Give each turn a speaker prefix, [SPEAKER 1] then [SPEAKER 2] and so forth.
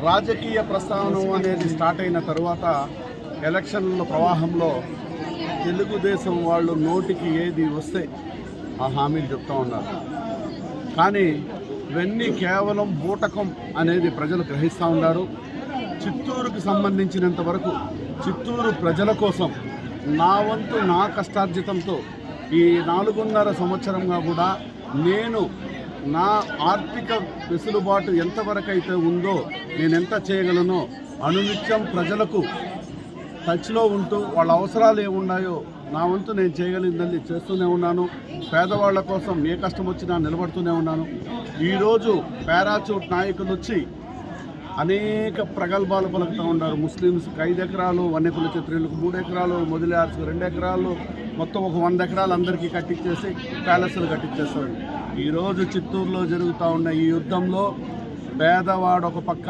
[SPEAKER 1] రాజకీయ ప్రస్థానం అనేది స్టార్ట్ అయిన తర్వాత ఎలక్షన్ల ప్రవాహంలో తెలుగుదేశం వాళ్ళు నోటికి ఏది వస్తే ఆ హామీలు చెప్తా ఉన్నారు. కానీ ఇవన్నీ కేవలం బూటకం అనేది ప్రజలు గ్రహిస్తూ ఉన్నారు. చిత్తూరుకు సంబంధించినంత వరకు చిత్తూరు ప్రజల కోసం నా వంతు నా కష్టార్జితంతో ఈ 4.5 సంవత్సరంగా కూడా నేను నా ఆర్థిక వెసులుబాటు ఎంతవరకు అయితే ఉందో నేను ఎంత చేయగలనో అనునిత్యం ప్రజలకు టచ్లో ఉంటూ వాళ్ళ అవసరాలు ఏమున్నాయో నా వంతు నేను చేయగలిగిందని చేస్తూనే ఉన్నాను. పేదవాళ్ల కోసం ఏ కష్టం వచ్చినా నిలబడుతూనే ఉన్నాను. ఈరోజు పారాచూట్ నాయకులు వచ్చి అనేక ప్రగల్భాలు పలుకుతూ ఉన్నారు. ముస్లిమ్స్కి 5 ఎకరాలు, వన్యకుల క్షత్రియులకు 3 ఎకరాలు, మొదలార్స్కి 2 ఎకరాలు, మొత్తం ఒక 100 ఎకరాలు అందరికీ కట్టించేసి ప్యాలెస్లు కట్టించేస్తారు. ఈరోజు చిత్తూరులో జరుగుతూ ఉన్న ఈ యుద్ధంలో పేదవాడు ఒక పక్క,